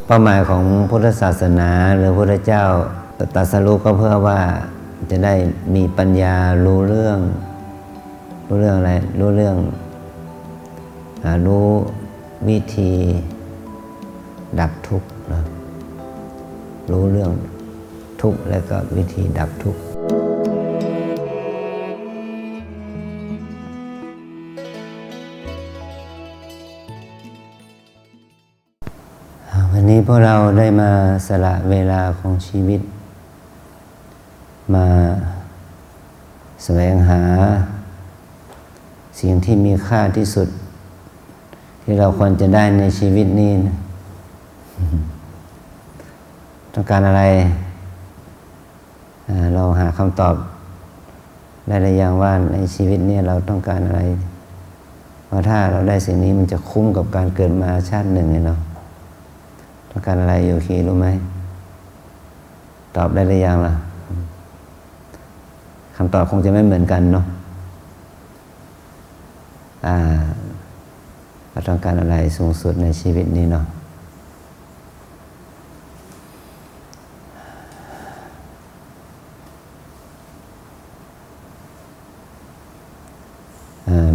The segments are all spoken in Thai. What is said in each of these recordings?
เป้าหมายของพุทธศาสนาหรือพระพุทธเจ้าตรัสรู้ก็เพื่อว่าจะได้มีปัญญารู้เรื่องอะไรรู้เรื่องรู้วิธีดับทุกข์นะรู้เรื่องทุกข์และก็วิธีดับทุกข์วันนี้พวกเราได้มาสละเวลาของชีวิตมาแสวงหาสิ่งที่มีค่าที่สุดที่เราควรจะได้ในชีวิตนี้นะต้องการอะไรเราหาคำตอบได้หรือยังว่าในชีวิตนี้เราต้องการอะไรเพราะถ้าเราได้สิ่งนี้มันจะคุ้มกับการเกิดมาชาติหนึ่งไงเนาะต้องการอะไรโยคีรู้ไหมตอบได้หรือยังล่ะคำตอบคงจะไม่เหมือนกันเนาะเราต้องการอะไรสูงสุดในชีวิตนี้เนาะ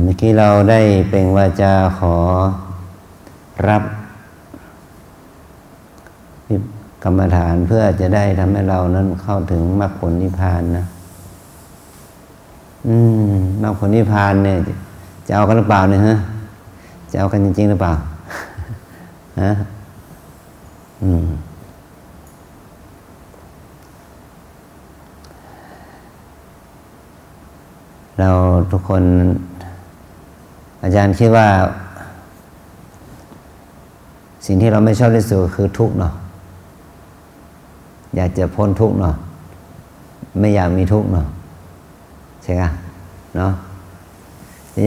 เมื่อกี้เราได้เปล่งวาจาขอรับกรรมฐานเพื่อจะได้ทำให้เรานั้นเข้าถึงมรรคผลนิพพานนะมรรคผลนิพพานเนี่ยจะเอากันหรือเปล่าเนี่ยฮะจะเอากันจริงๆหรือเปล่าฮะเราทุกคนอาจารย์คิดว่าสิ่งที่เราไม่ชอบที่สุดคือทุกข์เนาะอยากจะพ้นทุกข์เนาะไม่อยากมีทุกข์เนาะใช่ไหมเนาะ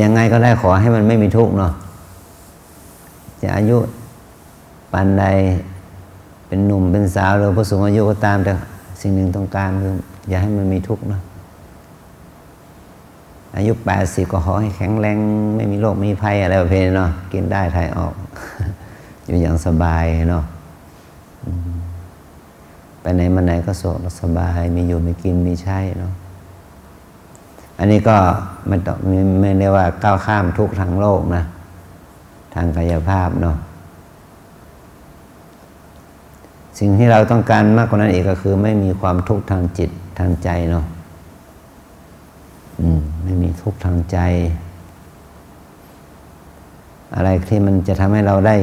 ยังไงก็ได้ขอให้มันไม่มีทุกข์เนาะจะอายุปานใดเป็นหนุ่มเป็นสาวหรือผู้สูงอายุก็ตามแต่สิ่งหนึ่งต้องการคืออย่าให้มันมีทุกข์เนาะอายุ80ก็ขอให้แข็งแรงไม่มีโรคไม่มีภัยอะไรประเภทเนาะกินได้ถ่ายออก อยู่อย่างสบายเนาะไปไหนมาไหนก็สบายมีอยู่มีกินมีใช้เนาะอันนี้ก็ไม่ได้ว่าก้าวข้ามทุกข์ทางโลกนะทางกายภาพเนาะสิ่งที่เราต้องการมากกว่านั้นอีกก็คือไม่มีความทุกข์ทางจิตทางใจเนาะไม่มีทุกข์ทางใจอะไรที่มันจะทำให้เราได้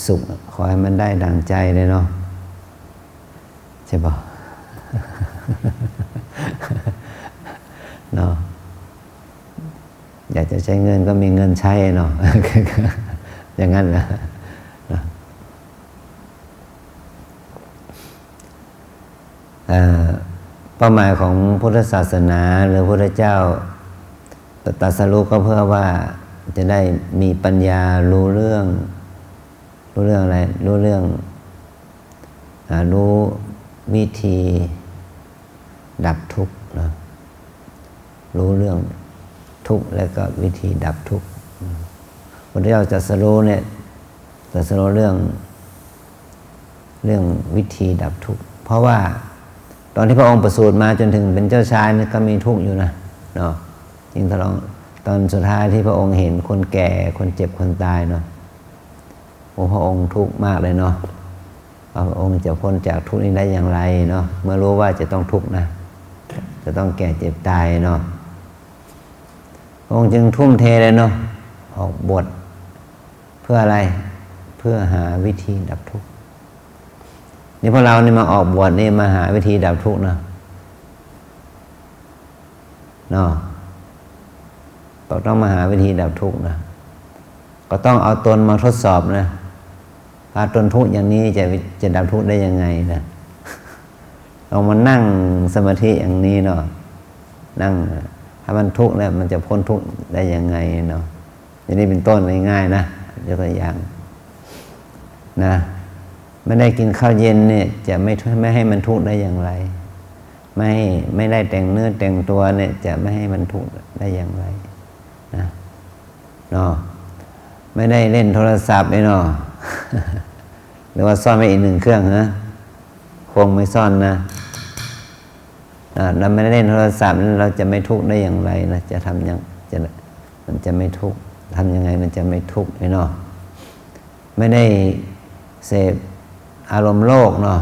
สุขขอให้มันได้ดังใจเลยเนาะใช่ป่ะ เนาะอยากจะใช้เงินก็มีเงินใช้เนาะ อย่างนั้นนะเป้าหมายของพุทธศาสนาหรือพระพุทธเจ้าตรัสรู้ก็เพื่อว่าจะได้มีปัญญารู้เรื่องอะไรรู้เรื่องรู้วิธีดับทุกข์นะรู้เรื่องทุกข์และก็วิธีดับทุกข์พระพุทธเจ้าตรัสรู้เนี่ยตรัสรู้เรื่องวิธีดับทุกข์เพราะว่าตอนที่พระองค์ประสูติมาจนถึงเป็นเจ้าชายนี่ก็มีทุกข์อยู่นะเนาะจริงตอนสุดท้ายที่พระองค์เห็นคนแก่คนเจ็บคนตายเนาะพระองค์ทุกข์มากเลยเนาะพระองค์จะพ้นจากทุกข์นี้ได้อย่างไรเนาะเมื่อรู้ว่าจะต้องทุกข์นะจะต้องแก่เจ็บตายเนาะพระองค์จึงทุ่มเทเลยเนาะออกบทเพื่ออะไรเพื่อหาวิธีดับทุกข์นี่พวกเรานี่มาออกบวชนี่มาหาวิธีดับทุกข์นะเนาะต้องมาหาวิธีดับทุกข์นะก็ต้องเอาตนมาทดสอบนะพาตนทุกข์อย่างนี้จะดับทุกข์ได้ยังไงนะเรามานั่งสมาธิอย่างนี้เนาะนั่งถ้ามันทุกข์แล้วมันจะพ้นทุกข์ได้ยังไงเนาะอย่างนี้เป็นต้นง่ายๆนะยกตัวอย่างนะไม่ได้กินข้าวเย็นเนี่ยจะไม่ให้มันทุกข์ได้อย่างไรไม่ได้แต่งเนื้อแต่งตัวเนี่ยจะไม่ให้มันทุกข์ได้อย่างไรนะเนาะไม่ได้เล่นโทรศัพท์เนาะ หรือว่าซ่อนไว้อีก1 เครื่องนะคงไม่ซ่อนนะเราไม่ได้เล่นโทรศัพท์เราจะไม่ทุกข์ได้อย่างไรนะจะทำยังมันจะไม่ทุกข์ทำยังไงมันจะไม่ทุกข์เนาะไม่ได้เสพอารมณ์โลกเนาะ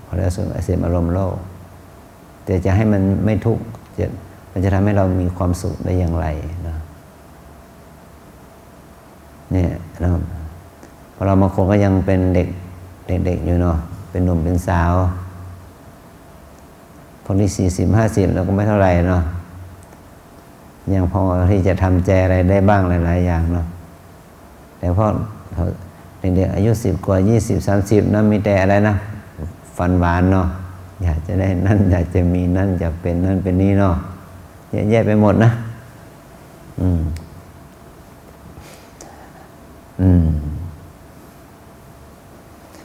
พอแล้วเสพอารมณ์โลกแต่จะให้มันไม่ทุกข์มันจะทำให้เรามีความสุขได้อย่างไรนะเนี่ยนะพอเราบางคนก็ยังเป็นเด็กอยู่เนาะเป็นหนุ่มเป็นสาวคนที่40-50เราก็ไม่เท่าไหร่เนาะยังพอที่จะทำใจอะไรได้บ้างหลายๆอย่างเนาะแต่พอเด็กๆอายุ10 กว่า20-30นะมีแต่อะไรนะฝันหวานเนาะอยากจะได้นั่นอยากจะมีนั่นอยากเป็นนั่นเป็นนี่เนาะเยอะแยะไปหมดนะ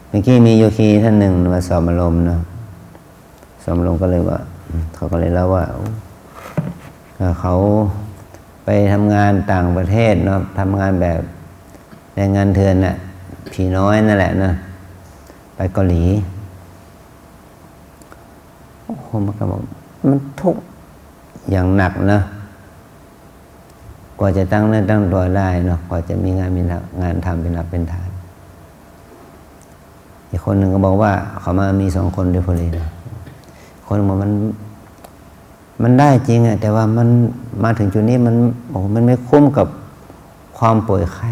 เมื่อกี้มีโยคีท่านหนึ่งมาสอบอารมณ์เนาะสอบอารมณ์ก็เลยว่าเขาก็เลยเล่าว่าเขาไปทำงานต่างประเทศเนาะทำงานแบบแรงงานเถื่อนน่ะผีน้อยนั่นแหละนะไปเกาหลีโอ้โหมันก็บอกมันทุกข์อย่างหนักนะกว่าจะตั้งเนื้อตั้งตัวได้เนาะกว่าจะมีงานทำเป็นหลักเป็นฐานอีกคนหนึ่งก็บอกว่าเขามามี2 คนด้วยพอดีนะคนบอกมันได้จริงอะแต่ว่ามันมาถึงจุดนี้มันไม่คุ้มกับความป่วยไข้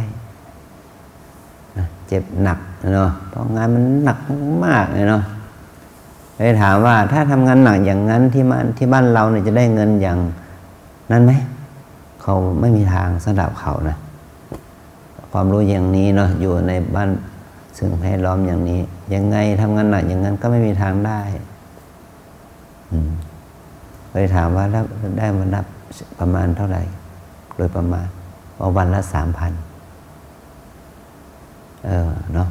นะเจ็บหนักเนาะเพราะงานมันหนักมากเลยเนาะเลยถามว่าถ้าทำงานหนักอย่างนั้นที่บ้านเราเนี่ยจะได้เงินอย่างนั้นไหมเขาไม่มีทางสำหรับเขานะความรู้อย่างนี้เนาะอยู่ในบ้านซึ่งแวดล้อมอย่างนี้ยังไงทำงานหนักอย่างนั้นก็ไม่มีทางได้เลยถามว่าแล้วได้วันละประมาณเท่าไหร่โดยประมาณวันละ 3,000เนาะ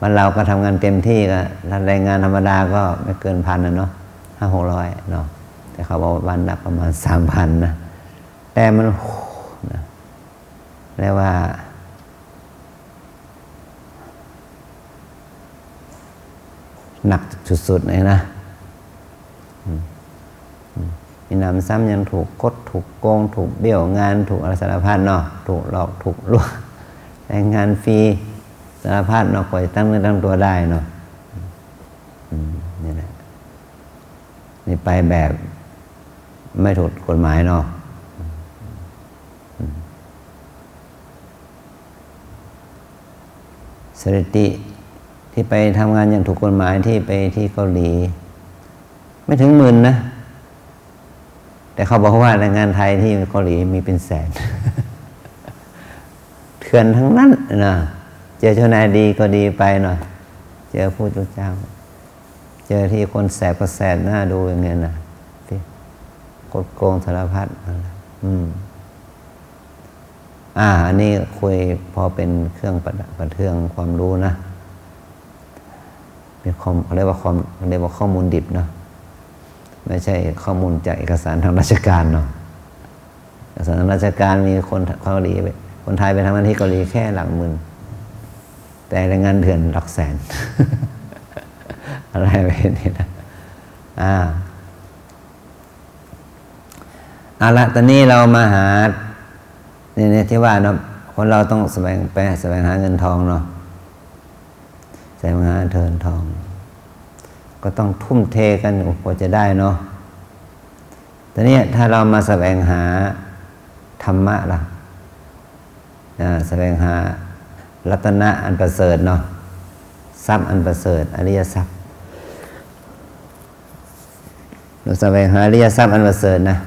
วันเราก็ทำงานเต็มที่ก็แรงงานธรรมดาก็ไม่เกิน1,000นะเนาะ500-600เนาะแต่เขาบอกวันละประมาณ 3,000นะแต่มันนะเรียกว่าหนักสุดๆเลยนะมีน้ำซ้ำยังถูกคดถูกโกงถูกเบี้ยวงานถูกอะไรสารพัดเนาะถูกหลอกถูกลวงแรงงานฟรีสารพัดเนาะกว่าจะตั้งเนื้อตั้งตัวได้เนาะนี่แหละนี่ไปแบบไม่ถูกกฎหมายเนาะสถิติที่ไปทำงานอย่างถูกกฎหมายที่ไปที่เกาหลีไม่ถึง10,000นะแต่เขาบอกว่าแรงงานไทยที่เกาหลีมีเป็นแสน เถื่อนทั้งนั้นนะเจอเจ้านายดีก็ดีไปหน่อยเจอผู้เจ้าเจอที่คนแสบก็แสบหน้าดูอย่างเงี้ยนะที่กดโกงสารพัดอันนี้คุยพอเป็นเครื่องประเทืองความรู้นะเป็นเขาเรียกว่าข้อมูลดิบเนาะไม่ใช่ข้อมูลจากเอกสารทางราชการเนาะเอกสารทางราชการมีคนเกาหลีคนไทยไปทำงานที่เกาหลีแค่หลักหมื่นแต่แรงงานเถื่อนหลักแสน อะไรแบบนี้นะเอาละตอนนี้เรามาหาเนี่ยที่ว่าเนาะคนเราต้องแสวงหาเงินทองเนาะแสวงหาเงินทองก็ต้องทุ่มเทกันกว่าจะได้เนาะตอนนี้ถ้าเรามาแสวงหาธรรมะล่ะแสวงหารัตนะอันประเสริฐเนาะทรัพย์อันประเสริฐอริยทรัพย์เราแสวงหาอริยทรัพย์อันประเสริฐนะ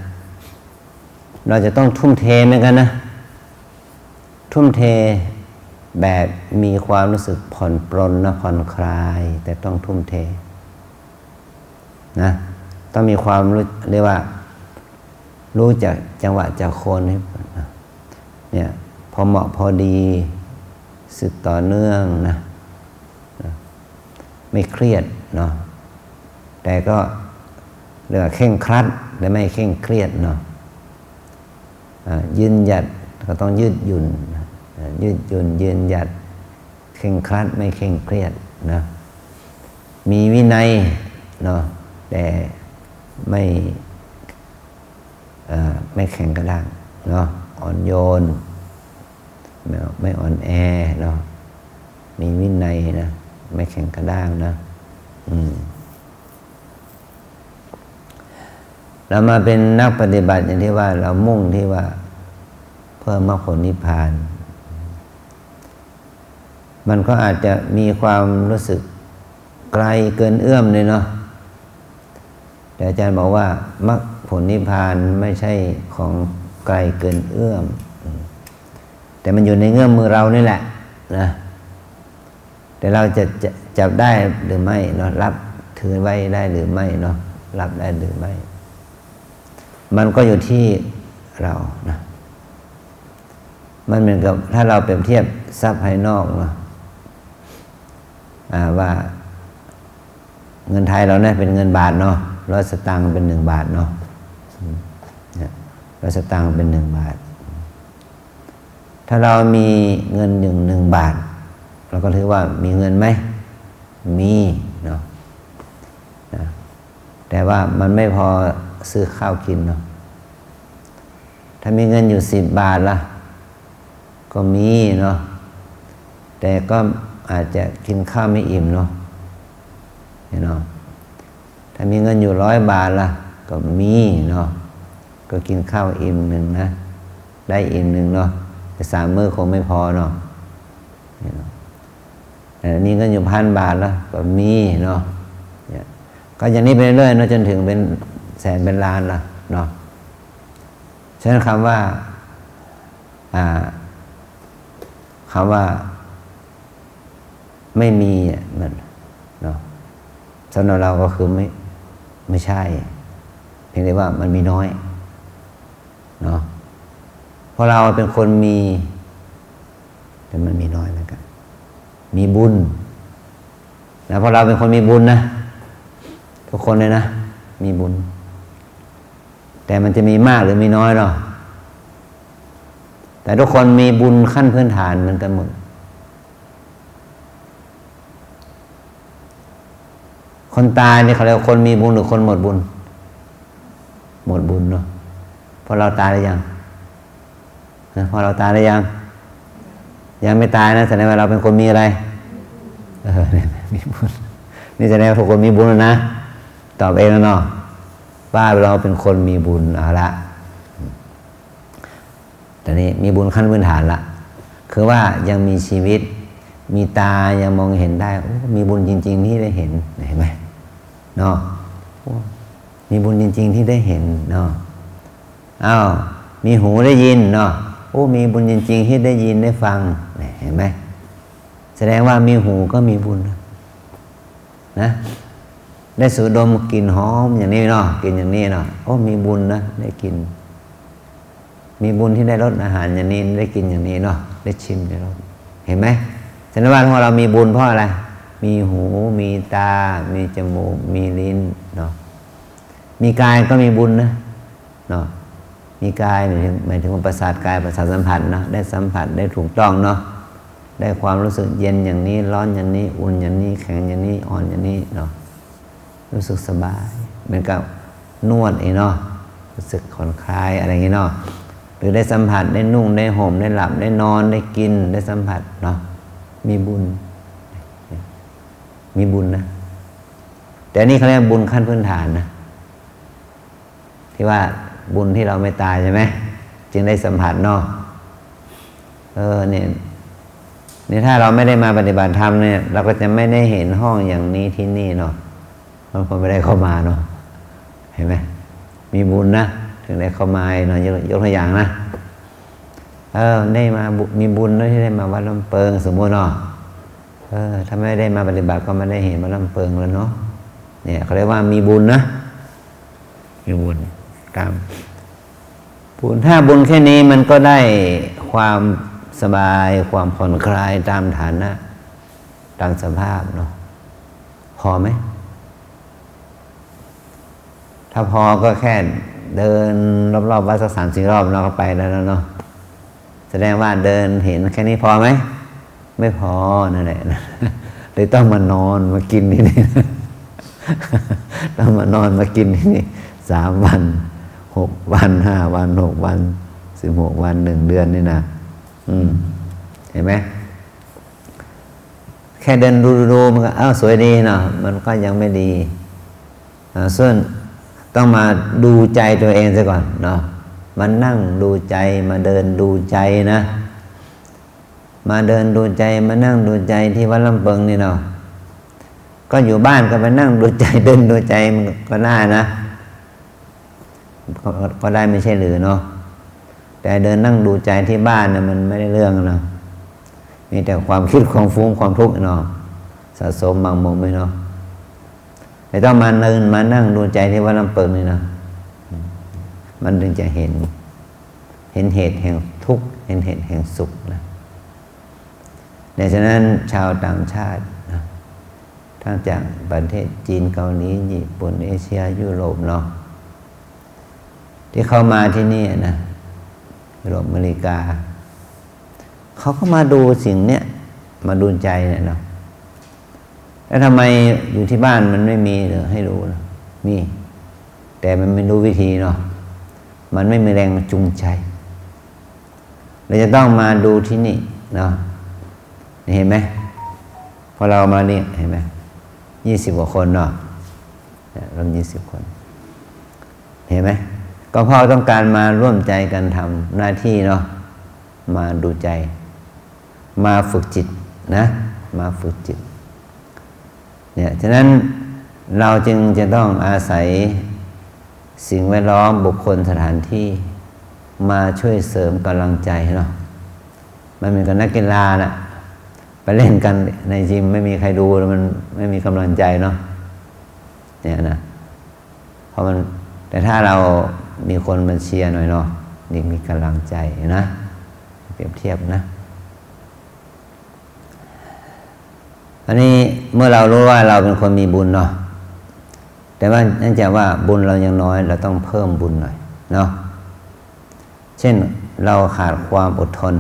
เราจะต้องทุ่มเทเหมือนกันนะทุ่มเทแบบมีความรู้สึกผ่อนปรนนะผ่อนคลายแต่ต้องทุ่มเทนะต้องมีความรู้เรียกว่ารู้จักจังหวะจากโคนเนี่ยพอเหมาะพอดีสึกต่อเนื่องนะไม่เครียดเนาะแต่ก็เรียกว่าเคร่งครัดแต่ไม่เคร่งเครียดเนาะยืนหยัดก็ต้องยืดหยุ่นยืนหยัด เคร่งครัดไม่เคร่งเครียดนะมีวินัยเนาะแต่ไม่แข็งกระด้างเนาะอ่อนโยนไม่อ่อนแอเนาะมีวินัยนะไม่แข็งกระด้างนะเรามาเป็นนักปฏิบัติอย่างที่ว่าเรามุ่งที่ว่าเพื่อมรรคผลนิพพานมันก็อาจจะมีความรู้สึกไกลเกินเอื้อมเลยเนาะแต่อาจารย์บอกว่ามรรคผลนิพพานไม่ใช่ของไกลเกินเอื้อมแต่มันอยู่ในเงื้อมมือเรานี่แหละนะแต่เราจะจับได้หรือไม่เนาะรับถือไว้ได้หรือไม่เนาะรับได้หรือไม่มันก็อยู่ที่เรานะมันเหมือนกับถ้าเราเปรียบเทียบทรัพย์ภายนอกเนาะว่าเงินไทยเราเนี่ยเป็นเงินบาทเนาะ100 สตางค์เป็น1 บาทเนาะ100 สตางค์เป็น1 บาทถ้าเรามีเงิน1 บาทเราก็ถือว่ามีเงินไหมมีเนาะแต่ว่ามันไม่พอซื้อข้าวกินเนาะถ้ามีเงินอยู่10 บาทล่ะก็มีเนาะแต่ก็อาจจะกินข้าวไม่อิ่มเนาะถ้ามีเงินอยู่100 บาทล่ะก็มีเนาะก็กินข้าวอิ่มหนึ่งนะได้อิ่มหนึ่งเนาะแต่3 มื้อคงไม่พอเนาะแต่นี่เงินอยู่1,000 บาทแล้วก็มีเนาะก็อย่างนี้ไปเรื่อยๆเนาะจนถึงเป็นแสนเป็นล้านละเนาะฉะนั้นคำว่าไม่มีมันเนาะสำหรับเราก็คือไม่ใช่เพียงแต่ว่ามันมีน้อยเนาะเพราะเราเป็นคนมีแต่มันมีน้อยเหมือนกันมีบุญนะเพราะเราเป็นคนมีบุญนะทุกคนเลยนะมีบุญแต่มันจะมีมากหรือมีน้อยหรอแต่ทุกคนมีบุญขั้นพื้นฐานเหมือนกันหมดคนตายนี่เขาเรียกคนมีบุญหรือคนหมดบุญหมดบุญเนาะพอเราตายหรือยังพอเราตายหรือยังไม่ตายนะแสดงว่าเราเป็นคนมีอะไรมีบุญนี่แสดงว่าทุกคนมีบุญนะตอบเองแล้วเนาะว่าเราเป็นคนมีบุญเอาละแต่นี้มีบุญขั้นพื้นฐานละคือว่ายังมีชีวิตมีตายังมองเห็นได้มีบุญจริงๆที่ได้เห็นไหมเนาะมีบุญจริงๆที่ได้เห็นเนาะมีหูได้ยินเนาะมีบุญจริงๆที่ได้ยินได้ฟังเห็นไหมแสดงว่ามีหูก็มีบุญนะได้สูดดมกลิ่นหอมอย่างนี้เนาะกินอย่างนี้เนาะมีบุญนะได้กินมีบุญที่ได้รสอาหารอย่างนี้ได้กินอย่างนี้เนาะได้ชิมได้รสเห็นไหมแสดงว่าเรามีบุญเพราะอะไรมีหูมีตามีจมูกมีลิ้นเนาะมีกายก็มีบุญนะเนาะมีกายหมายถึงประสาทกายประสาทสัมผัสนะได้สัมผัสได้ถูกต้องเนาะได้ความรู้สึกเย็นอย่างนี้ร้อนอย่างนี้อุ่นอย่างนี้แข็งอย่างนี้อ่อนอย่างนี้เนาะรู้สึกสบายเหมือนกับนวดเนาะรู้สึกผ่อนคลายอะไรอย่างนี้เนาะหรือได้สัมผัสได้นุ่งได้ห่มได้หลับได้นอนได้กินได้สัมผัสเนาะมีบุญนะแต่นี่เขาเรียกบุญขั้นพื้นฐานนะที่ว่าบุญที่เราไม่ตายใช่ไหมจึงได้สัมผัสเนาะเนี่ยถ้าเราไม่ได้มาปฏิบัติธรรมเนี่ยเราก็จะไม่ได้เห็นห้องอย่างนี้ที่นี่เนาะบางคนไม่ได้เข้ามาเนาะเห็นไหมมีบุญนะถึงได้เข้ามาเนาะยกตัวอย่างนะได้มามีบุญด้วยที่ได้มาวัดลำเปิงสมมติเนาะถ้าไม่ได้มาปฏิบัติก็ไม่ได้เห็นวัดลำเปิงแล้วเนาะเนี่ยเขาเรียกว่ามีบุญนะมีบุญตามบุญถ้าบุญแค่นี้มันก็ได้ความสบายความผ่อนคลายตามฐานะตามสภาพเนาะพอไหมถ้าพอก็แค่เดินรอบๆวัดสัก3-4 รอบเราก็ไปแล้วเนาะแสดงว่าเดินเห็นแค่นี้พอไหม ไม่พอนั่นแหละเลยต้องมานอนมากินที่นี่ต้องมานอนมากินที่นี่3 วัน 6 วัน 5 วัน 6 วัน 16 วัน 1 เดือนนี่นะเห็นไหมแค่เดินดูมันก็สวยดีเนาะมันก็ยังไม่ดีส่วนต้องมาดูใจตัวเองซะก่อนเนาะมานั่งดูใจมาเดินดูใจนะมาเดินดูใจมานั่งดูใจที่วัดลำเปิงนี่เนาะก็อยู่บ้านก็ไปนั่งดูใจเดินดูใจมันก็ได้นะก็ได้ไม่ใช่หรือเนาะแต่เดินนั่งดูใจที่บ้านนะมันไม่ได้เรื่องเนาะมีแต่ความคิดความฟุ้งความทุกข์เนาะสะสมบางมุมไม่เนาะแต่ต้องมาเดินมานั่งดูใจที่วัดลำเปิงนี่นะมันถึงจะเห็นเหตุแห่งทุกข์เห็นเหตุแห่งสุขนะดังนั้นชาวต่างชาตินะทั้งจากประเทศจีนเกาหลีญี่ปุ่นเอเชียยุโรปเนาะที่เข้ามาที่นี่นะยุโรปอเมริกาเขาก็มาดูสิ่งเนี้ยมาดูใจเนี่ยเนาะแล้วทำไมอยู่ที่บ้านมันไม่มีหรือให้รู้นะมีแต่มันไม่รู้วิธีเนาะมันไม่มีแรงจูงใจเราจะต้องมาดูที่นี่เนาะเห็นไหมพอเรามานี่เห็นไหม20 กว่าคนเนาะเรา20 คนเห็นไหมก็เพราะต้องการมาร่วมใจกันทำหน้าที่เนาะมาดูใจมาฝึกจิตนะมาฝึกจิตเนี่ยฉะนั้นเราจึงจะต้องอาศัยสิ่งแวดล้อมบุคคลสถานที่มาช่วยเสริมกำลังใจเนาะมันเหมือนกับนักกีฬาน่ะไปเล่นกันในยิมไม่มีใครดูแล้วมันไม่มีกำลังใจเนาะเนี่ยนะเพราะมันแต่ถ้าเรามีคนมาเชียร์หน่อยเนาะนี่มีกำลังใจนะเปรียบเทียบนะอันนี้เมื่อเรารู้ว่าเราเป็นคนมีบุญเนาะแต่ว่าเนื่องจากว่าบุญเรายังน้อยเราต้องเพิ่มบุญหน่อยเนาะเช่นเราขาดความอดทน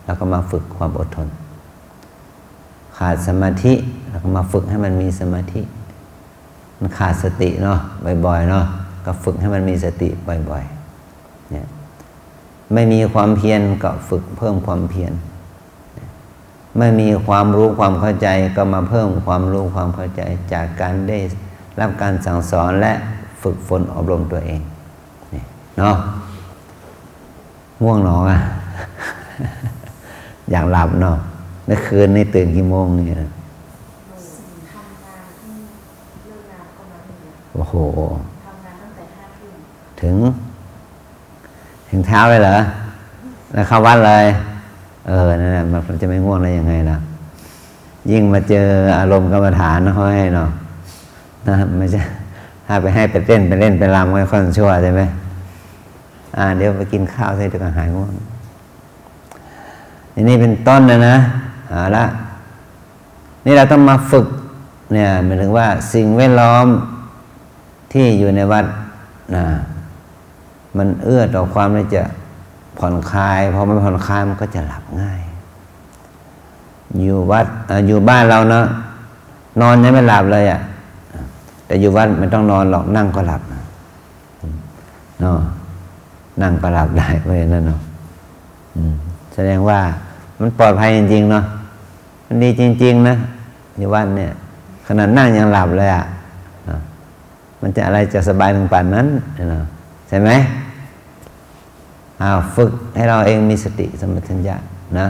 เราก็มาฝึกความอดทนขาดสมาธิเราก็มาฝึกให้มันมีสมาธิมันขาดสติเนาะบ่อยๆเนาะก็ฝึกให้มันมีสติบ่อยๆเนี่ยไม่มีความเพียรก็ฝึกเพิ่มความเพียรไม่มีความรู้ความเข้าใจก็มาเพิ่มความรู้ความเข้าใจจากการได้รับการสั่งสอนและฝึกฝนอบรมตัวเองเนาะง่วงหนออ่ะ อยากหลับเนาะเมื่อคืนนี่ตื่นกี่โมงเนี่ยโอ้โหทำงานตั้งแต่5 ทุ่มถึงเช้าเลยเหรอแล้วเข้าวัดเลยนั่นแหละมันจะไม่ง่วงได้ยังไงล่ะยิ่งมาเจออารมณ์กรรมฐานเขาให้เนาะนะไม่ใช่ถ้าไปให้ไปเต้นไปเล่นไปรำก็ค่อนชั่วใช่ไหมเดี๋ยวไปกินข้าวเสร็จก็หายง่วงอันนี้เป็นต้นนะละนี่เราต้องมาฝึกเนี่ยหมายถึงว่าสิ่งแวดล้อมที่อยู่ในวัดมันเอื้อต่อความที่จะผ่อนคลายพอมันผ่อนคลายมันก็จะหลับง่ายอยู่วัดอยู่บ้านเราเนาะนอนยังไม่หลับเลยแต่อยู่วัดไม่ต้องนอนหรอกนั่งก็หลับเนาะนั่งก็หลับได้เพราะฉะนั้นเนาะแสดงว่ามันปลอดภัยจริงๆเนาะมันดีจริงๆนะอยู่วัดเนี่ยขนาดนั่งยังหลับเลยมันจะอะไรจะสบายถึงป่านนั้นเนาะใช่ไหมฝึกให้เราเองมีสติสัมปชัญญะนะ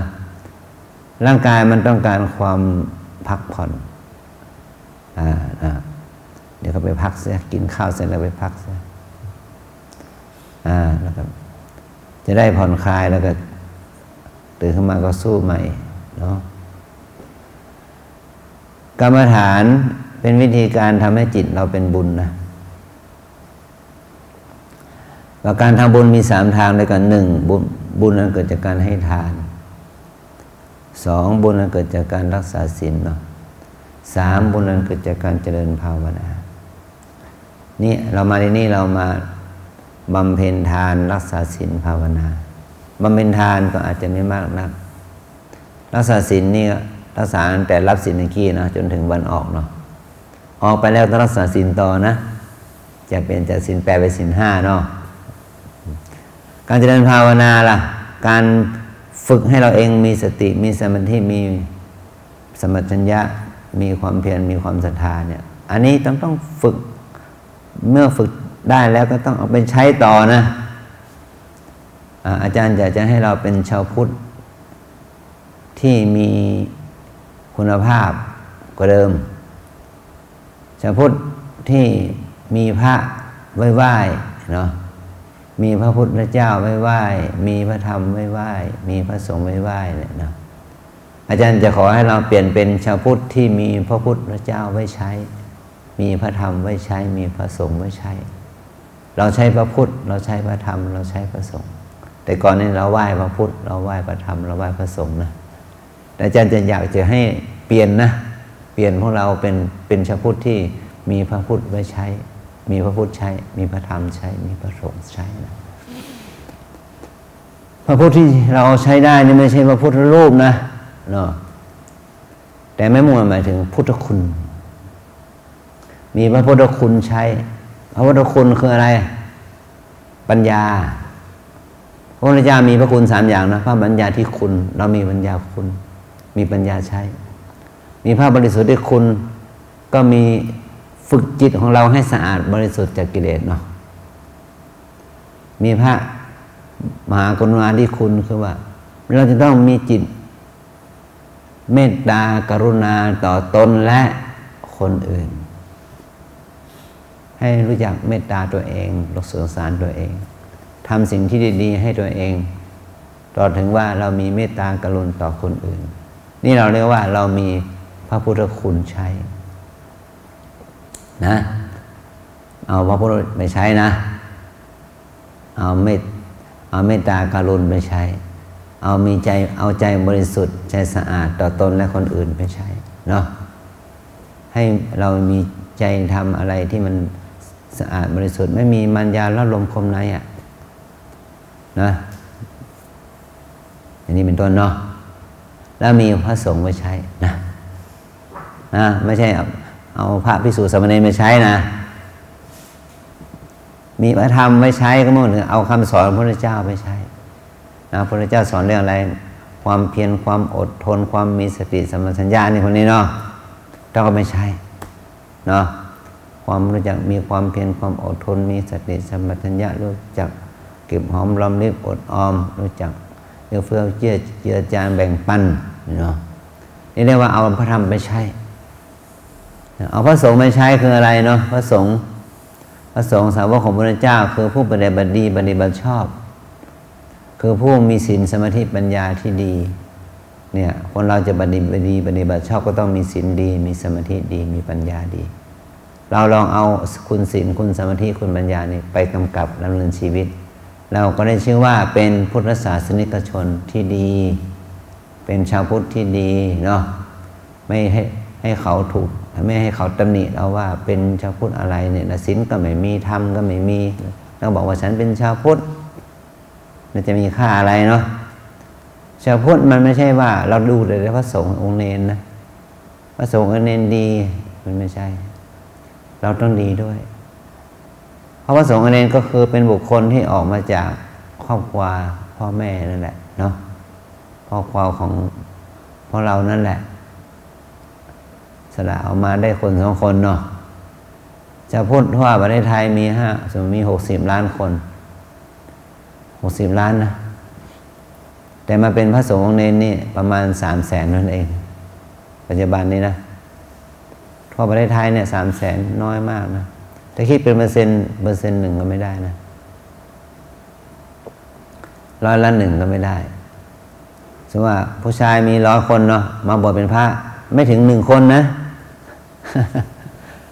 ร่างกายมันต้องการความพักผ่อนเดี๋ยวก็ไปพักเสียกินข้าวเสร็จแล้วไปพักเสียแล้วก็จะได้ผ่อนคลายแล้วก็ตื่นขึ้นมาก็สู้ใหม่เนาะกรรมฐานเป็นวิธีการทำให้จิตเราเป็นบุญนะว่าการทำบุญมี3 ทางด้วยกัน 1. บุญนั้นเกิดจากการให้ทาน 2. บุญนั้นเกิดจากการรักษาศีลเนาะ 3. บุญนั้นเกิดจากการเจริญภาวนานี่เรามาที่นี่เรามาบำเพ็ญทานรักษาศีลภาวนาบำเพ็ญทานก็อาจจะไม่มากนัก รักษาศีลนี่รักษาตั้งแต่รับศีลเมื่อกี้นะจนถึงวันออกเนาะออกไปแล้วต้องรักษาศีลต่อนะจะเป็นจากศีล 8เป็นศีล 5เนาะการเจริญภาวนาล่ะการฝึกให้เราเองมีสติมีสมาธิมีสัมปชัญญะมีความเพียรมีความศรัทธาเนี่ยอันนี้ต้องฝึกเมื่อฝึกได้แล้วก็ต้องเอาไปใช้ต่อนะอาจารย์อยากจะให้เราเป็นชาวพุทธที่มีคุณภาพกว่าเดิมชาวพุทธที่มีพระไหว้เนาะมีพระพุทธเจ้าไหว้มีพระธรรมไหว้มีพระสงฆ์ไหว้เนี่ยนะอาจารย์จะขอให้เราเปลี่ยนเป็นชาวพุทธที่มีพระพุทธเจ้าไว้ใช้มีพระธรรมไว้ใช้มีพระสงฆ์ไว้ใช้เราใช้พระพุทธเราใช้พระธรรมเราใช้พระสงฆ์แต่ก่อนนี้เราไหว้พระพุทธเราไหว้พระธรรมเราไหว้พระสงฆ์นะแต่อาจารย์จะอยากจะให้เปลี่ยนนะเปลี่ยนพวกเราเป็นชาวพุทธที่มีพระพุทธไว้ใช้มีพระพุทธใช้มีพระธรรมใช้มีพระสงฆ์ใช้นะพระพุทธที่เราใช้ได้นี่ไม่ใช่พระพุทธรูปนะเนาะแต่ไม่มุ่งหมายถึงพุทธคุณมีพระพุทธคุณใช้พระพุทธคุณคืออะไรปัญญาพระพุทธเจ้ามีพระคุณ3อย่างนะพระปัญญาที่คุณเรามีปัญญาคุณมีปัญญาใช้มีพระบริสุทธิ์ที่คุณก็มีฝึกจิตของเราให้สะอาดบริสุทธิ์จากกิเลสเนาะมีพระมหากรุณาธิคุณคือว่าเราจะต้องมีจิตเมตตากรุณาต่อตนและคนอื่นให้รู้จักเมตตาตัวเองรักสงสารตัวเองทำสิ่งที่ดีๆให้ตัวเองต่อถึงว่าเรามีเมตตากรุณาต่อคนอื่นนี่เราเรียกว่าเรามีพระพุทธคุณใช้นะเอาพระพุทธไปใช้นะเอาเมตตากรุณาไปใช้เอาใจบริสุทธิ์ใจสะอาดต่อตนและคนอื่นไปใช้เนาะให้เรามีใจทำอะไรที่มันสะอาดบริสุทธิ์ไม่มีมารยาละลมคมในอ่ะนะอันนี้เป็นต้นเนาะแล้วมีพระสงฆ์ไว้ใช้นะไม่ใช่เอาพระภิกษุสามเณรไปใช้นะมีพระธรรมไว้ใช้ก็มั่งถึงเอาคำสอนพระพุทธเจ้าไปใช้นะพระพุทธเจ้าสอนเรื่องอะไรความเพียรความอดทนความมีสติสัมปชัญญะนี่คนนี้เนาะเราก็ไม่ใช่เนาะความรู้จักมีความเพียรความอดทนมีสติสัมปชัญญะรู้จักเก็บหอมรอมริบอดออมรู้จักเอื้อเฟื้อเจือจานแบ่งปันเนาะนี่เรียกว่าเอาพระธรรมไปใช้เอาพระสงฆ์ไปใช้คืออะไรเนาะพระสงฆ์สาวกของพระพุทธเจ้าคือผู้ปฏิบัติดีปฏิบัติชอบคือผู้มีศีลสมาธิปัญญาที่ดีเนี่ยคนเราจะปฏิบัติดีปฏิบัติชอบก็ต้องมีศีลดีมีสมาธิดีมีปัญญาดีเราลองเอาคุณศีลคุณสมาธิคุณปัญญานี่ไปกำกับดำเนินชีวิตเราก็ได้ชื่อว่าเป็นพุทธศาสนิกชนที่ดีเป็นชาวพุทธที่ดีเนาะไม่ให้เขาถูกไม่ให้เขาตำหนิเราว่าเป็นชาวพุทธอะไรเนี่ยศีลก็ไม่มีธรรมก็ไม่มีเราบอกว่าฉันเป็นชาวพุทธมันจะมีค่าอะไรเนาะชาวพุทธมันไม่ใช่ว่าเราดูแต่พระสงฆ์องค์เนรนะพระสงฆ์องค์เนรดีมันไม่ใช่เราต้องดีด้วยเพราะพระสงฆ์องค์เนรก็คือเป็นบุคคลที่ออกมาจากครอบครัวพ่อแม่นั่นแหละเนาะครอบครัวของพวกเรานั่นแหละสละออกมาได้คน2 คนเนาะจะพูดว่าประเทศไทยมีมี60 ล้านคน60 ล้านนะแต่มาเป็นพระสงฆ์องค์เนรนี่ประมาณ300,000นั่นเองปัจจุบันนี้นะทั่วประเทศไทยเนี่ย300,000น้อยมากนะถ้าคิดเป็นเปอร์เซ็นต์1ก็ไม่ได้นะ100% ก็ไม่ได้สมมติว่าผู้ชายมี100 คนเนาะมาบวชเป็นพระไม่ถึง1 คนนะ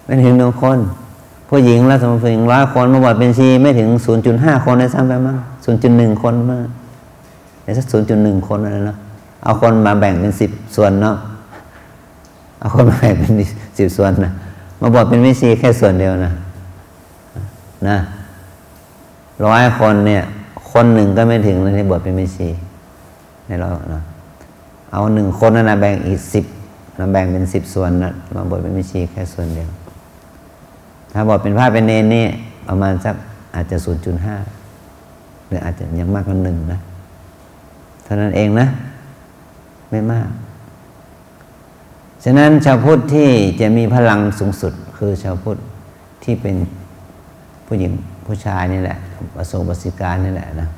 ไม่ถึง1 คนผู้หญิงแล้วสมมติผู้หญิง100 คนมาบวชเป็นชีไม่ถึง 0.5 คนได้ซ้ำไปมั้ง 0.1 คนมั้งไอ้สัก 0.1 คนอะไรเนาะเอาคนมาแบ่งเป็น10 ส่วนเนาะเอาคนมาแบ่งเป็น10 ส่วนนะมาบวชเป็นแม่ชีแค่ส่วนเดียวนะ100 คนเนี่ยคนหนึ่งก็ไม่ถึงเลยที่บวชเป็นแม่ชีในเราเนาะ เอา1 คนนั่นนะแบ่งอีก10แบ่งเป็น10 ส่วนนะมาบวชเป็นแม่ชีแค่ส่วนเดียวถ้าบวชเป็นพระเป็นเณรนี่ประมาณสักอาจจะ 0.5 หรืออาจจะยังมากกว่า1นะเท่านั้นเองนะไม่มากฉะนั้นชาวพุทธที่จะมีพลังสูงสุดคือชาวพุทธที่เป็นผู้หญิงผู้ชายนี่แหละประสงค์ประสิการนี่แหละนะ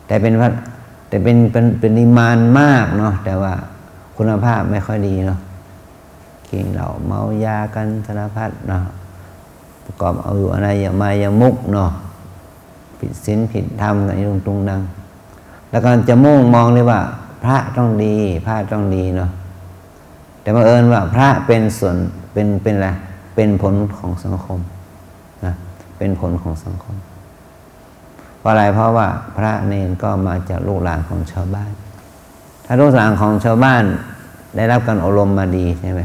แต่เป็นปริมาณมากเนาะแต่ว่าคุณภาพไม่ค่อยดีเนาะกินเหล้าเมายากันสารพัดเนาะประกอบเอาอยู่อะไรอย่างมายามุกเนาะผิดศีลผิดธรรมกันตรงดังแล้วก็จะมุ่งมองเลยว่าพระต้องดีพระต้องดีเนาะแต่บังเอิญว่าพระเป็นส่วนเป็นอะไรเป็นผลของสังคมนะเป็นผลของสังคมเพราะอะไรเพราะว่าพระเนรก็มาจากลูกหลานของชาวบ้านถ้าลูกหลานของชาวบ้านได้รับการอบรมมาดีใช่ไหม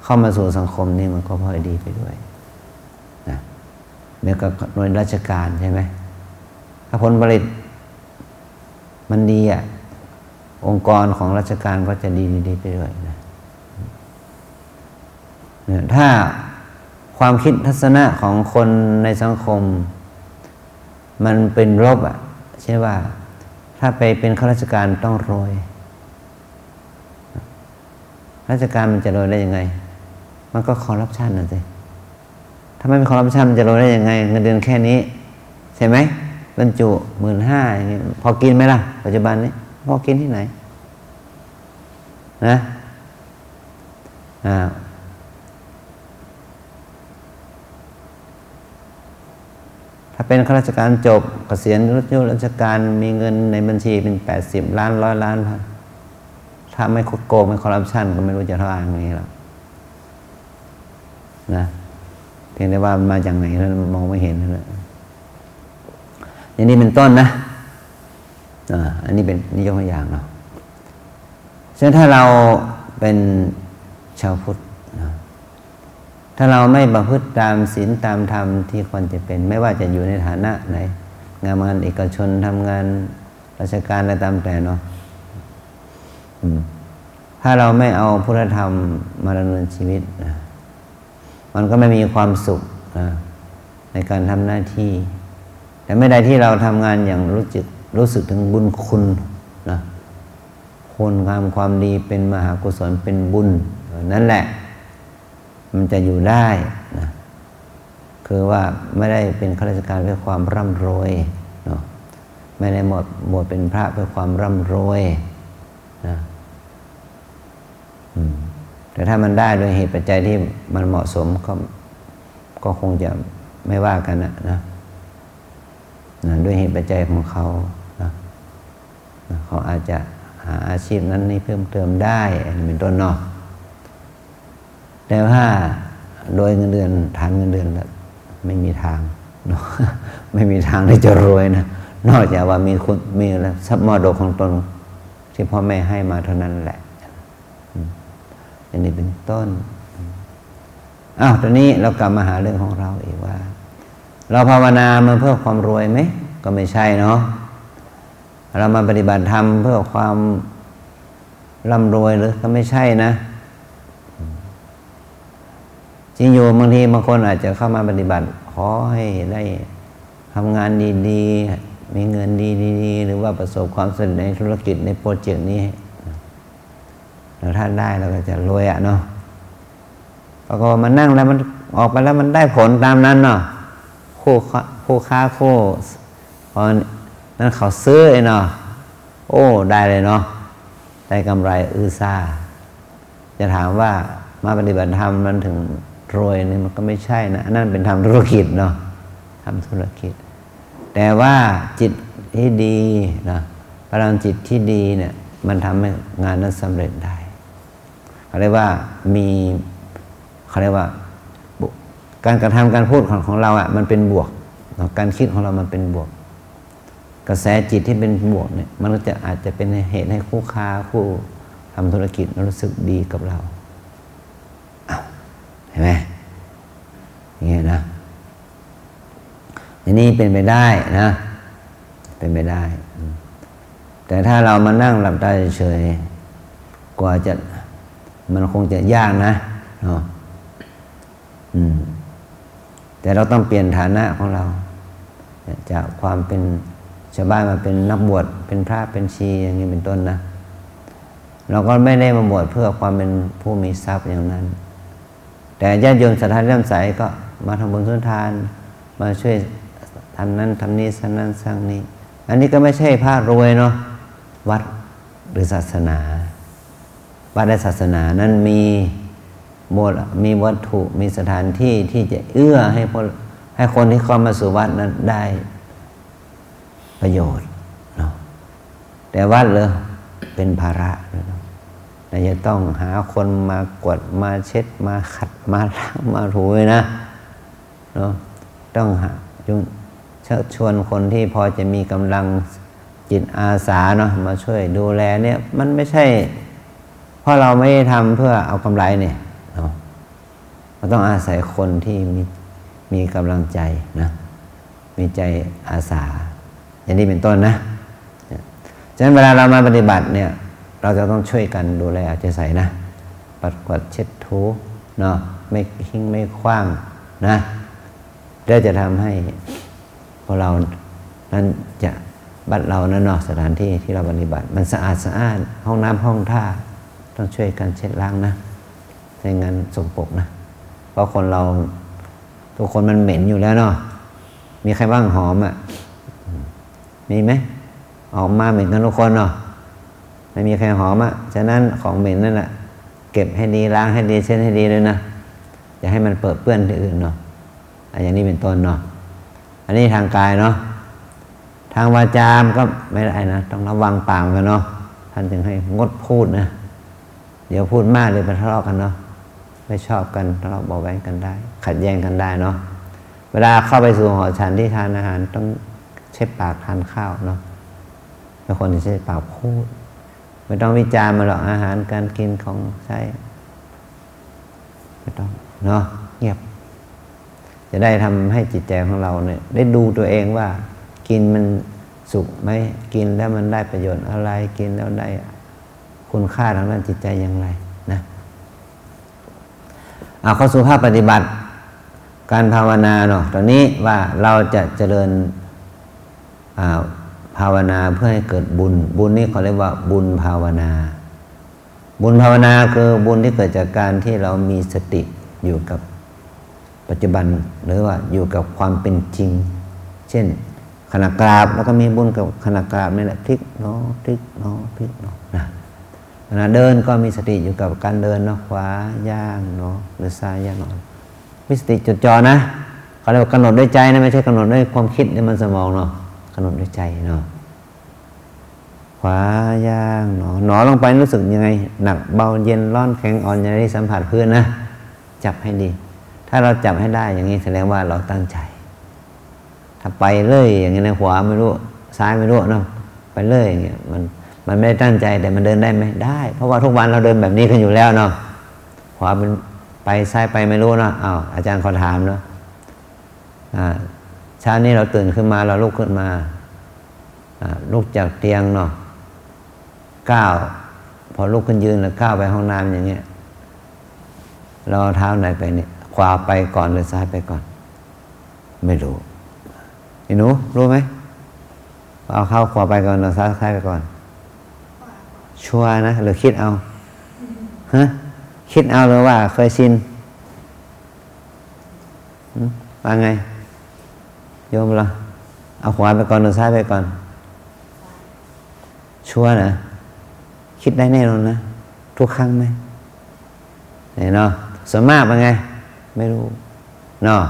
เข้ามาสู่สังคมนี่มันก็พอดีไปด้วยนะเนี่ยก็หน่วยราชการใช่ไหมถ้าผลผลิตมันดีองค์กรของราชการก็จะดีไปด้วยนะถ้าความคิดทัศนะของคนในสังคมมันเป็นลบใช่ว่าถ้าไปเป็นข้าราชการต้องรวยราชการมันจะรวยได้ยังไงมันก็คอร์รัปชันน่ะสิถ้าไม่มีคอร์รัปชันมันจะรวยได้ยังไงเงินเดือนแค่นี้ใช่ไหมบรรจุ 15,000 อย่างนี้พอกินไหมล่ะปัจจุบันนี้พอกินที่ไหนนะถ้าเป็นข้าราชการจบเกษียณราชการมีเงินในบัญชีเป็น80 ล้าน100 ล้านถ้าไม่โกงไม่คอร์รัปชันก็ไม่รู้จะเท่าไหร่อย่างนี้หรอกนะเพียงแต่ว่ามันมาจากไหนแล้วมองไม่เห็นเลยอย่างนี้เป็นต้นนะอันนี้เป็นนิยมตัวอย่างเนาะฉะนั้นถ้าเราเป็นชาวพุทธนะถ้าเราไม่ประพฤติตามศีลตามธรรมที่ควรจะเป็นไม่ว่าจะอยู่ในฐานะไหนงานเอกชนทำงานราชการอะไรตามแต่เนาะถ้าเราไม่เอาพุทธธรรมมาดำเนินชีวิตนะมันก็ไม่มีความสุขนะในการทำหน้าที่แต่ไม่ได้ที่เราทำงานอย่างรู้สึกถึงบุญคุณนะคุณงามความดีเป็นมหากุศลเป็นบุญนั่นแหละมันจะอยู่ได้นะคือว่าไม่ได้เป็นข้าราชการเพื่อความร่ำรวยเนาะไม่ได้บวชเป็นพระเพื่อความร่ำรวยนะแต่ถ้ามันได้โดยเหตุปัจจัยที่มันเหมาะสมก็คงจะไม่ว่ากันนะด้วยเหตุปัจจัยของเขานะเขาอาจจะหาอาชีพนั้นนี้เพิ่มเติมได้เป็นต้นเนาะแต่ว่าโดยเงินเดือนฐานเงินเดือนแล้วไม่มีทางเนาะไม่มีทางที่จะรวยนะนอกจากว่ามีทรัพย์มรดกของตนที่พ่อแม่ให้มาเท่านั้นแหละอันนี้เป็นต้นตอนนี้เรากลับมาหาเรื่องของเราอีกว่าเราภาวนามาเพื่อความรวยไหมก็ไม่ใช่เนาะเรามาปฏิบัติธรรมเพื่อความร่ำรวยหรือก็ไม่ใช่นะจริงอยู่บางทีบางคนอาจจะเข้ามาปฏิบัติขอให้ได้ทำงานดีๆมีเงินดีๆหรือว่าประสบความสำเร็จในธุรกิจในโปรเจกต์นี้แล้วถ้าได้เราก็จะรวยเนาะพอมานั่งแล้วมันออกไปแล้วมันได้ผลตามนั้นเนาะคู่ค้าคู่พอนั้นเขาซื้อเนาะโอ้ได้เลยเนาะได้กำไรซ่าจะถามว่ามาปฏิบัติธรรมมันถึงรวยนี่มันก็ไม่ใช่นะนั่นเป็นทำธุรกิจเนาะทำธุรกิจแต่ว่าจิตที่ดีนะพลังจิตที่ดีเนี่ยมันทำให้งานนั้นสำเร็จได้เขาเรียกว่าการกระทำการพูดของเรามันเป็นบวกการคิดของเรามันเป็นบวกกระแสจิตที่เป็นบวกเนี่ยมันก็จะอาจจะเป็นเหตุให้คู่ค้าคู่ทำธุรกิจรู้สึกดีกับเราเห็นไหมอย่างเงี้ยนะอันนี้เป็นไปได้นะเป็นไปได้ แต่ถ้าเรามานั่งหลับตาเฉยๆกว่าจะมันคงจะยากนะเนาะแต่เราต้องเปลี่ยนฐานะของเราจากความเป็นชาวบ้านมาเป็นนักบวชเป็นพระเป็นชีอย่างนี้เป็นต้นนะเราก็ไม่ได้มาบวชเพื่อความเป็นผู้มีทรัพย์อย่างนั้นแต่ญาติโยมศรัทธาเลื่อมใสก็มาทำบุญสุนทานมาช่วยทำนั้นทำนี้สร้างนั้นสร้างนี้อันนี้ก็ไม่ใช่พระรวยเนาะวัดหรือศาสนาวัดและศาสนานั้นมีวัตถุมีสถานที่ที่จะเอื้อให้คนที่เข้ามาสู่วัดนั้นได้ประโยชน์เนาะแต่วัดเลยเป็นภาระเนาะจะต้องหาคนมากวาดมาเช็ดมาขัดมาล้างมาถูนะเนาะต้องหาเชิญชวนคนที่พอจะมีกำลังจิตอาสาเนาะมาช่วยดูแลเนี่ยมันไม่ใช่เพราะเราไม่ได้ทำเพื่อเอากำไรเนี่ยเนาะเราต้องอาศัยคนที่มีกำลังใจนะมีใจอาสาอย่างนี้เป็นต้นนะฉะนั้นเวลาเรามาปฏิบัติเนี่ยเราจะต้องช่วยกันดูแลเอาใจใส่นะปัดกวาดเช็ดถูเนาะไม่ทิ้งไม่ขว้างนะเพื่อจะทำให้พวกเรานั้นจะบัดเรานั้นเนาะสถานที่ที่เราปฏิบัติมันสะอาดห้องน้ำห้องท่าต้องช่วยกันเช็ดล้างนะไม่งั้นสกปรกนะเพราะคนเราทุกคนมันเหม็นอยู่แล้วเนาะมีใครบ้างหอมอ่ะมีไหมออกมาเหม็นกันทุกคนเนาะไม่มีใครหอมอ่ะฉะนั้นของเหม็นนั่นแหละเก็บให้ดีล้างให้ดีเช็ดให้ดีเลยนะอย่าให้มันเปื้อนที่อื่นเนาะอย่างนี้เป็นต้นเนาะอันนี้ทางกายเนาะทางวาจามก็ไม่ได้นะต้องระวังปากกันเนาะท่านจึงให้งดพูดนะเดี๋ยวพูดมากเลยไปทะเลาะกันเนาะไม่ชอบกันทะเลาะเบาแว้งกันได้ขัดแย้งกันได้เนาะเวลาเข้าไปสู่หอฉันที่ทานอาหารต้องเช็ดปากทานข้าวเนาะเป็นคนที่ใช้ปากพูดไม่ต้องวิจารณ์มาหรอกอาหารการกินของใช้ไม่ต้องเนาะเงียบจะได้ทำให้จิตใจของเราเนี่ยได้ดูตัวเองว่ากินมันสุขไหมกินแล้วมันได้ประโยชน์อะไรกินแล้วได้คุณค่าทางด้านจิตใจอย่างไรนะเอาเข้าสู่ภาคปฏิบัติการภาวนาเนาะตอนนี้ว่าเราจะเจริญภาวนาเพื่อให้เกิดบุญนี่เขาเรียกว่าบุญภาวนาบุญภาวนาคือบุญที่เกิดจากการที่เรามีสติอยู่กับปัจจุบันหรือว่าอยู่กับความเป็นจริงเช่นขณะกราบแล้วก็มีบุญกับขณะกราบนี่แหละพลิกเนาะพลิกเนาะพลิกเนาะนะขณะเดินก็มีสติอยู่กับการเดินเนาะขวาย่างเนาะหรือซ้ายย่างเนาะมีสติจดจ่อนะเขาเรียกว่ากำหนดด้วยใจนะไม่ใช่กำหนดด้วยความคิดในมันสมองเนาะกำหนดด้วยใจเนาะขวาย่างเนาะหนอลงไปรู้สึกยังไงหนักเบาเย็นร้อนแข็งอ่อนอย่างนี้สัมผัสพื้นนะจับให้ดีถ้าเราจับให้ได้อย่างนี้แสดงว่าเราตั้งใจถ้าไปเลยอย่างนี้นะขวาไม่รู้ซ้ายไม่รู้เนาะไปเลยอย่างเงี้ยมันไม่ได้ตั้งใจแต่มันเดินได้ไหมได้เพราะว่าทุกวันเราเดินแบบนี้กันอยู่แล้วเนาะขวามันไปซ้ายไปไม่รู้เนาะอ้าวอาจารย์เขาถามเนาะเช้านี้เราตื่นขึ้นมาเราลุกขึ้นมาลุกจากเตียงเนาะก้าวพอลุกขึ้นยืนแล้วก้าวไปห้องน้ำอย่างเงี้ยเราเอาเท้าไหนไปเนี่ยขวาไปก่อนหรือซ้ายไปก่อนไม่รู้หนูรู้ไหมเอาเข้าขวาไปก่อนหรือซ้ายไปก่อนชัวร์นะหรือคิดเอาฮะคิดเอาหรือว่าเคยชินว่าไงโยมล่ะเอาขวาไปก่อนหรือซ้ายไปก่อนชัวร์นะคิดได้แน่นอนนะทุกครั้งไหมเนาะส่วนมากเป็นไงไม่รู้เนาะ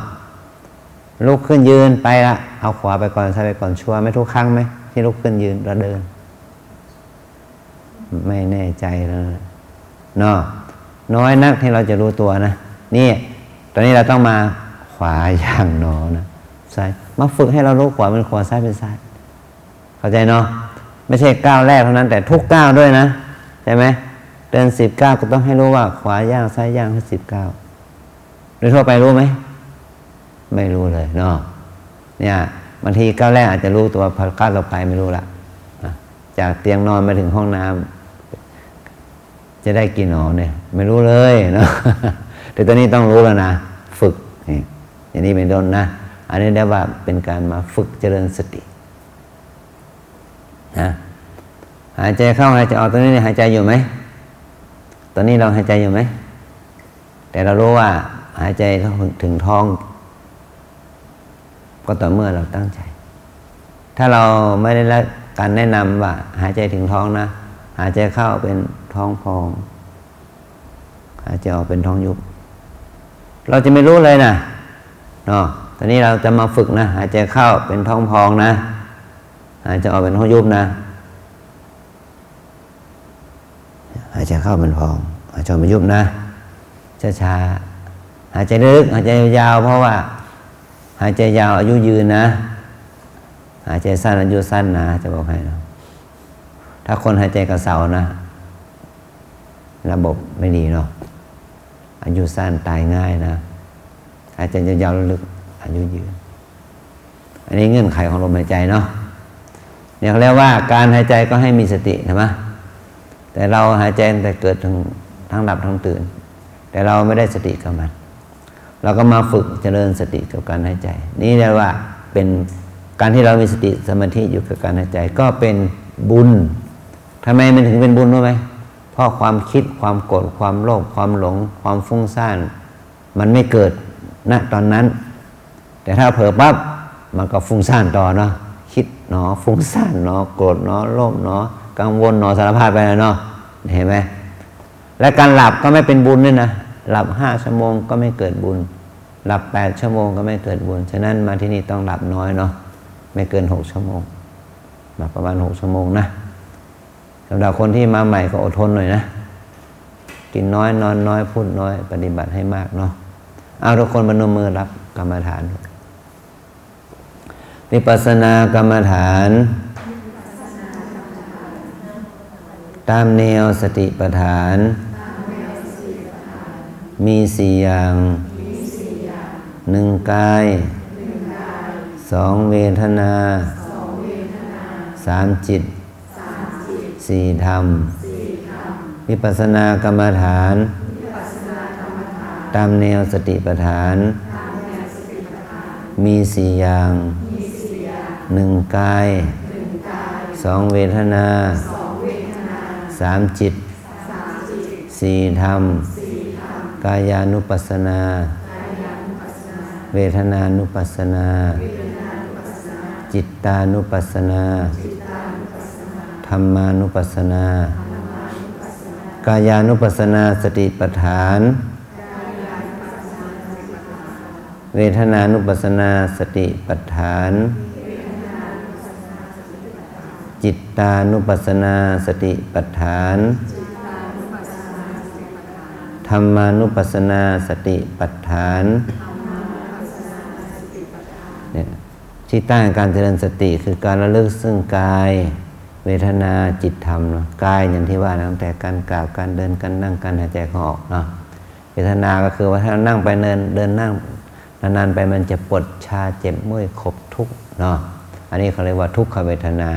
ลุกขึ้นยืนไปละเอาขวาไปก่อนซ้ายไปก่อนชัวร์ไหมทุกครั้งไหมที่ลุกขึ้นยืนแล้วเดินไม่แน่ใจแล้วเนาะน้อยนักที่เราจะรู้ตัวนะนี่ตอนนี้เราต้องมาขวาอย่างหนอนะซ้ายมาฝึกให้เรารู้ขวาเป็นขวาซ้ายเป็นซ้ายเข้าใจเนาะไม่ใช่ก้าวแรกเท่านั้นแต่ทุกก้าวด้วยนะใช่ไหมเดิน10 ก้าวก็ต้องให้รู้ว่าขวาย่างซ้ายย่างให้10 ก้าวโดยทั่วไปรู้ไหมไม่รู้เลยเนาะเนี่ยบางทีก้าวแรกอาจจะรู้ตัวพอก้าวต่อไปไม่รู้ละ จากเตียงนอนมาถึงห้องน้ำจะได้กี่หนอเนี่ยไม่รู้เลยเนาะ แต่ตอนนี้ต้องรู้แล้วนะฝึกอย่างนี้เป็นต้นนะอันนี้ได้ว่าเป็นการมาฝึกเจริญสตินะหายใจเข้าหายใจออกตอนนี้หายใจอยู่ไหมตอนนี้เราหายใจอยู่ไหมแต่เรารู้ว่าหายใจถึงท้องก็ต่อเมื่อเราตั้งใจถ้าเราไม่ได้รับการแนะนำว่าหายใจถึงท้องนะหายใจเข้าเป็นท้องพองหายใจออกเป็นท้องยุบเราจะไม่รู้เลยนะเนาะตอนนี้เราจะมาฝึกนะหายใจเข้าเป็นท้องพองนะหายใจออกเป็นท้องยุบนะหายใจเข้าเป็นพองหายใจออกเป็นยุบนะช้าๆหายใจลึกหายใจยาวเพราะว่าหายใจยาวอายุยืนนะหายใจสั้นอายุสั้นนะจะบอกให้นะถ้าคนหายใจกระเสานะระบบไม่ดีเนาะอายุสั้นตายง่ายนะหายใจยาวๆลึกอายุยืนอันนี้เงื่อนไขของลมหายใจเนาะเนี่ยเขาเรียกว่าการหายใจก็ให้มีสติใช่ไหมแต่เราหายใจแต่เกิดทั้งหลับทั้งตื่นแต่เราไม่ได้สติกับมันเราก็มาฝึกเจริญสติกับการหายใจนี่เรียกว่าเป็นการที่เรามีสติสมาธิอยู่กับการหายใจก็เป็นบุญทำไมมันถึงเป็นบุญรู้ไหมเพราะความคิดความโกรธความโลภความหลงความฟุ้งซ่านมันไม่เกิดณตอนนั้นแต่ถ้าเผลอปั๊บมันก็ฟุ้งซ่านต่อเนาะคิดเนาะฟุ้งซ่านเนาะโกรธเนาะโลภเนาะกังวลเนาะสารพัดไปเนาะเห็นไหมและการหลับก็ไม่เป็นบุญด้วยนะหลับ5 ชั่วโมงก็ไม่เกิดบุญหลับ8 ชั่วโมงก็ไม่เกิดบุญฉะนั้นมาที่นี่ต้องหลับน้อยเนาะไม่เกิน6 ชั่วโมงหลับประมาณ6 ชั่วโมงนะสำหรับคนที่มาใหม่ก็อดทนหน่อยนะกินน้อยนอนน้อยพูดน้อยปฏิบัติให้มากเนาะเอาทุกคนพนมมือรับกรรมฐานวิปัสสนากรรมฐานตามแนวสติปัฏฐานมี4 อย่าง1 กาย2 เวทนา3 จิต4 ธรรมวิปัสสนากรรมฐานตามแนวสติปัฏฐานมี4 อย่าง1 กาย2 เวทนา3 จิต4 ธรรมกายานุปัสสนาเวทนานุปัสสนาจิตตานุปัสสนาธรรมานุปัสสนากายานุปัสสนาสติปัฏฐานเวทนานุปัสสนาสติปัฏฐานจิตตานุปัสสนาสติปัฏฐานธรรมานุปัสสนาสติปัฏฐานเนี่ยที่ตั้งการเจริญสติคือการระลึกซึ่งกายเวทนาจิตธรรมเนาะกายอย่างที่ว่าตั้งแต่การกล่าวการเดินการนั่งการหายใจเข้าออกเนาะเวทนาก็คือว่าถ้านั่งไปเดินนั่งนานๆไปมันจะปวดชาเจ็บเมื่อยขบทุกข์เนาะอันนี้เขาเรียกว่าทุกขเวทนา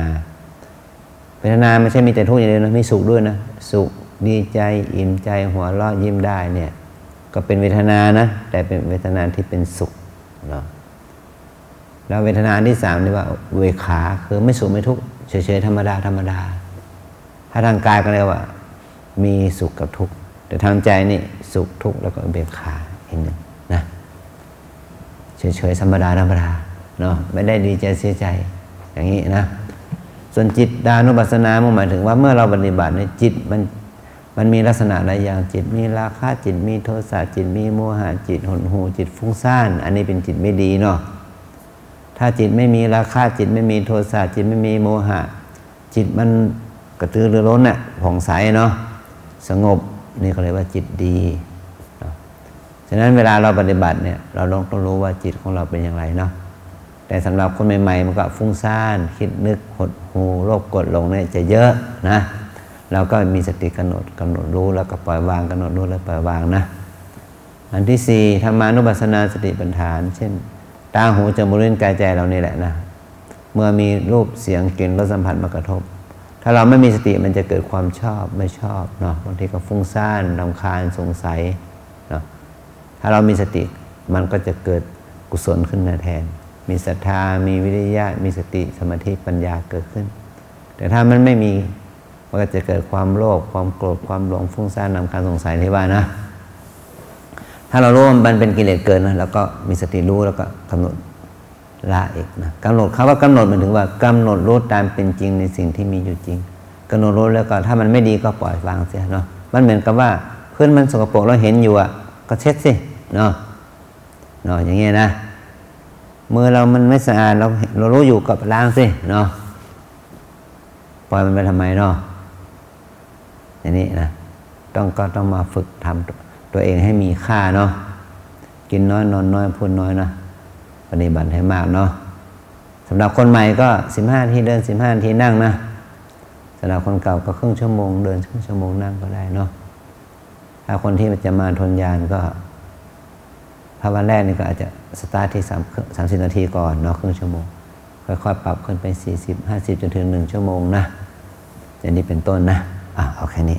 เวทนาไม่ใช่มีแต่ทุกข์อย่างเดียวนะมีสุขด้วยนะสุขดีใจอิ่มใจหัวเราะยิ้มได้เนี่ยก็เป็นเวทนานะแต่เป็นเวทนาที่เป็นสุขเนาะแล้วเวทนาที่3นี่ว่าเวขาคือไม่สุขไม่ทุกข์เฉยๆธรรมดาธรรมดาถ้าทางกายก็เรียกว่ามีสุขกับทุกข์แต่ทางใจนี่สุขทุกข์แล้วก็เวขาอีกหนึ่งนะเฉยๆธรรมดาธรรมดาเนาะไม่ได้ดีใจเสียใจอย่างนี้นะส่วนจิตตานุปัสสนาหมายถึงว่าเมื่อเราปฏิบัติในจิตมันมีลักษณะหลายอย่างจิตมีราคะจิตมีโทสะจิตมีโมหะจิตหดหู่จิตฟุ้งซ่านอันนี้เป็นจิตไม่ดีเนาะถ้าจิตไม่มีราคะจิตไม่มีโทสะจิตไม่มีโมหะจิตมันกระตือรือร้นน่ะผ่องใสเนาะสงบนี่ก็เรียกว่าจิตดีฉะนั้นเวลาเราปฏิบัติเนี่ยเราต้องรู้ว่าจิตของเราเป็นอย่างไรเนาะแต่สำหรับคนใหม่ๆมันก็ฟุ้งซ่านคิดนึกหดหู่โลภโกรธหลงเนี่ยจะเยอะนะเราก็มีสติกำหนดรู้แล้วก็ปล่อยวางกำหนดรู้แล้วปล่อยวางนะอันที่4ธรรมานุปัสสนาสติปัฏฐานเช่นตาหูจมูกลิ้นกายใจเรานี่แหละนะเมื่อมีรูปเสียงกลิ่นรสสัมผัสมากระทบ ถ้าเราไม่มีสติมันจะเกิดความชอบไม่ชอบเนาะบางทีก็ฟุ้งซ่านรำคาญสงสัยเนาะถ้าเรามีสติมันก็จะเกิดกุศลขึ้นมาแทนมีศรัทธามีวิริยะมีสติสมาธิปัญญาเกิดขึ้นแต่ถ้ามันไม่มีมันก็จะเกิดความโลภความโกรธความหลงฟุ้งซ่านรำคาญสงสัยที่ว่านะถ้าเรารู้ว่ามันเป็นกิเลสเกินนะแล้วก็มีสติรู้แล้วก็กำหนดละอีกนะกำหนดคำว่ากำหนดหมายถึงว่ากำหนดรู้ตามเป็นจริงในสิ่งที่มีอยู่จริงกำหนดรู้แล้วก็ถ้ามันไม่ดีก็ปล่อยวางเสียเนาะมันเหมือนกับว่าพื้นมันสกปรกเราเห็นอยู่อ่ะก็เช็ดสิเนาะอย่างเงี้ยนะมือเรามันไม่สะอาดเรารู้อยู่กับล้างสิเนาะปล่อยมันไปทำไมเนาะอย่างนี้นะต้องมาฝึกทำตัวเองให้มีค่าเนาะกินน้อยนอนน้อยพูดน้อยนะปฏิบัติให้มากเนาะสำหรับคนใหม่ก็15 นาทีเดิน15 นาทีนั่งนะสำหรับคนเก่าก็ครึ่งชั่วโมงเดินครึ่งชั่วโมงนั่งก็ได้เนาะถ้าคนที่จะมาทนญาณก็ภาวันแรกนี่ก็อาจจะสตาร์ทที่30 นาทีก่อนเนาะครึ่งชั่วโมงค่อยๆปรับขึ้นไป40 50จนถึง1 ชั่วโมงนะอย่างนี้เป็นต้นนะเอาแค่นี้